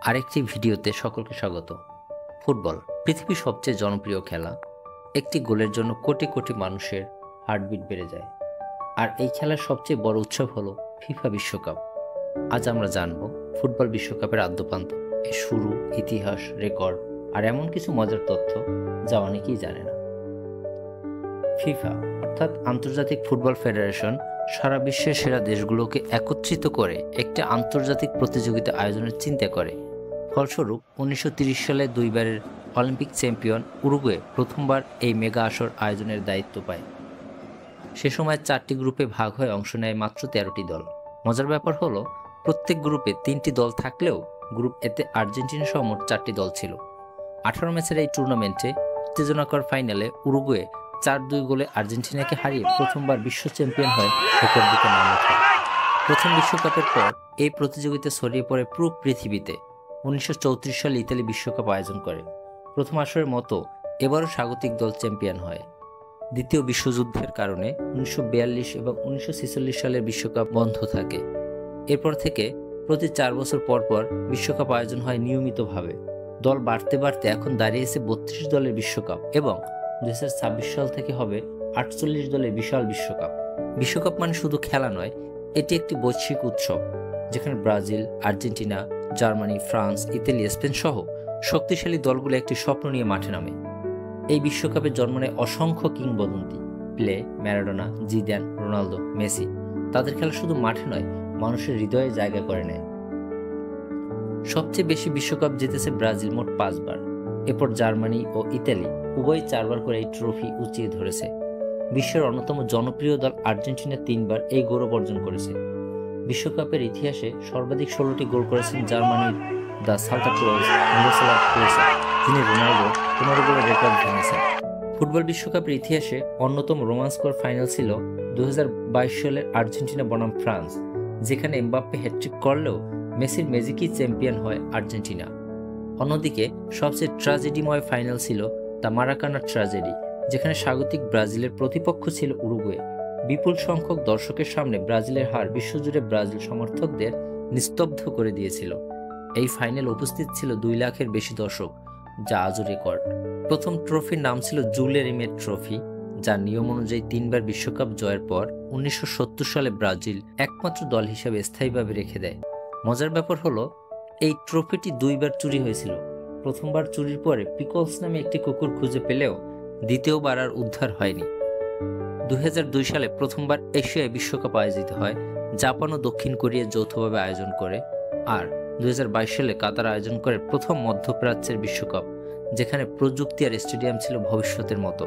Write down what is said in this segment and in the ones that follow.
আরেকটি ভিডিওতে সকলকে স্বাগত। ফুটবল পৃথিবীর সবচেয়ে জনপ্রিয় খেলা। একটি গোলের জন্য কোটি কোটি মানুষের হার্টবিট বেড়ে যায়। আর এই খেলার সবচেয়ে বড় উৎসব হলো ফিফা বিশ্বকাপ। আজ আমরা জানব ফুটবল বিশ্বকাপের আদ্যপ্রান্ত, এর শুরু, ইতিহাস, রেকর্ড আর এমন কিছু মজার তথ্য যা অনেকেই জানে না। ফিফা অর্থাৎ আন্তর্জাতিক ফুটবল ফেডারেশন সারা বিশ্বের সেরা দেশগুলোকে একত্রিত করে একটি আন্তর্জাতিক প্রতিযোগিতা আয়োজনের চিন্তা করে। ফলস্বরূপ 1930 সালে দুইবারের অলিম্পিক চ্যাম্পিয়ন উরুগুয়ে প্রথমবার এই মেগা আসর আয়োজনের দায়িত্ব পায়। সে সময় 4টি গ্রুপে ভাগ হয়ে অংশ নেয় মাত্র 13টি দল। মজার ব্যাপার হলো প্রত্যেক গ্রুপে 3টি দল থাকলেও গ্রুপ এতে আর্জেন্টিনা সহ মোট 4টি দল ছিল। 18 ম্যাচের এই টুর্নামেন্টে উত্তেজনাকর ফাইনালে উরুগুয়ে 4-2 গোলে আর্জেন্টিনাকে হারিয়ে প্রথমবার বিশ্ব চ্যাম্পিয়ন হয়ে রেকর্ড দিকে নাম ওঠে। প্রথম বিশ্বকাপের পর এই প্রতিযোগিতা ছড়িয়ে পড়ে পুরো পৃথিবীতে। 1934 সালে ইতালি বিশ্বকাপ আয়োজন করে। প্রথম আসরের মতো এবারও স্বাগতিক দল চ্যাম্পিয়ন হয়। দ্বিতীয় বিশ্বযুদ্ধের কারণে 1942 এবং 1946 সালের বিশ্বকাপ বন্ধ থাকে। এরপর থেকে প্রতি 4 বছর পর পর বিশ্বকাপ আয়োজন হয় নিয়মিতভাবে। দল বাড়তে বাড়তে এখন দাঁড়িয়েছে 32 দলের বিশ্বকাপ এবং 2026 সাল থেকে হবে 48 দলের বিশাল বিশ্বকাপ। বিশ্বকাপ মানে শুধু খেলা নয়, এটি একটি বৈশ্বিক উৎসব যেখানে Brazil, Argentina, Germany, France, Italy, Spain সহ শক্তিশালী দলগুলো একটি স্বপ্ন নিয়ে মাঠে নামে। এই বিশ্বকাপে জন্ম নেয় অসংখ্য কিংবদন্তি। Play, Maradona, Zidane, Ronaldo, Messi. তাদের খেলা শুধু মাঠে নয়, মানুষের হৃদয়ে জায়গা করে নেয়। সবচেয়ে বেশি বিশ্বকাপ জিতেছে ব্রাজিল, মোট 5 বার। এরপর জার্মানি ও ইতালি উভয় 4 বার করে এই ট্রফি উঁচিয়ে ধরেছে। বিশ্বের অন্যতম জনপ্রিয় দল আর্জেন্টিনা 3 বার এই গৌরব অর্জন করেছে। বিশ্বকাপের ইতিহাসে সর্বাধিক 16টি গোল করেছেন জার্মানির the Santa Claus Miroslav Klose, যিনি রোনালদো 15 গোলের রেকর্ড ভেঙেছেন। ফুটবল বিশ্বকাপের ইতিহাসে অন্যতম রোমাঞ্চকর ফাইনাল ছিল 2022 সালের আর্জেন্টিনা বনাম ফ্রান্স, যেখানে এমবাপ্পে হ্যাটট্রিক করলেও মেসির ম্যাজিকই চ্যাম্পিয়ন হয় আর্জেন্টিনা। অন্যদিকে সবচেয়ে ট্র্যাজেডিময় ফাইনাল ছিল দ্য মারাকানা ট্র্যাজেডি, যেখানে স্বাগতিক ব্রাজিলের প্রতিপক্ষ ছিল উরুগুয়ে। বিপুল সংখ্যক দর্শকের সামনে ব্রাজিলের হার বিশ্বজুড়ে ব্রাজিল সমর্থকদের নিস্তব্ধ করে দিয়েছিল। এই ফাইনালে উপস্থিত ছিল 2 লাখের বেশি দর্শক, যা আজও রেকর্ড। প্রথম ট্রফির নাম ছিল জুলে রিমেট ট্রফি, যা নিয়ম অনুযায়ী 3 বার বিশ্বকাপ জয়ের পর 1970 সালে ব্রাজিল একমাত্র দল হিসেবে স্থায়ীভাবে রেখে দেয়। মজার ব্যাপার হলো এই ট্রফিটি 2 বার চুরি হয়েছিল। প্রথমবার চুরির পরে পিকলস নামে একটি কুকুর খুঁজে পেলেও দ্বিতীয়বার আর উদ্ধার হয়নি। 2002 সালে প্রথমবার এশিয়ায় বিশ্বকাপ আয়োজিত হয়। জাপান ও দক্ষিণ কোরিয়া যৌথভাবে আয়োজন করে। আর 2022 সালে কাতার আয়োজন করে প্রথম মধ্যপ্রাচ্যের বিশ্বকাপ, যেখানে প্রযুক্তি আর স্টেডিয়াম ছিল ভবিষ্যতের মতো।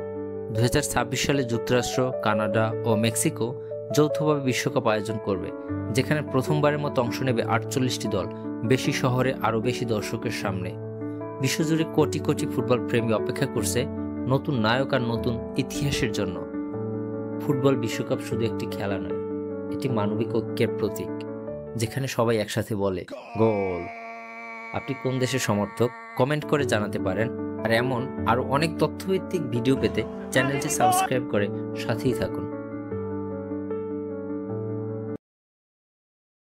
2026 সালে যুক্তরাষ্ট্র, কানাডা ও মেক্সিকো যৌথভাবে বিশ্বকাপ আয়োজন করবে, যেখানে প্রথমবারের মতো অংশ নেবে 48টি দল, বেশি শহরে আরও বেশি দর্শকের সামনে। বিশ্বজুড়ে কোটি কোটি ফুটবল প্রেমী অপেক্ষা করছে নতুন নায়ক আর নতুন ইতিহাসের জন্য। ফুটবল বিশ্বকাপ শুধু একটি খেলা নয়, এটি মানবিক ঐক্যের প্রতীক, যেখানে সবাই একসাথে বলে গোল। আপনি কোন দেশের সমর্থক কমেন্ট করে জানাতে পারেন। আর এমন আরও অনেক তথ্যভিত্তিক ভিডিও পেতে চ্যানেলটি সাবস্ক্রাইব করে সাথেই থাকুন।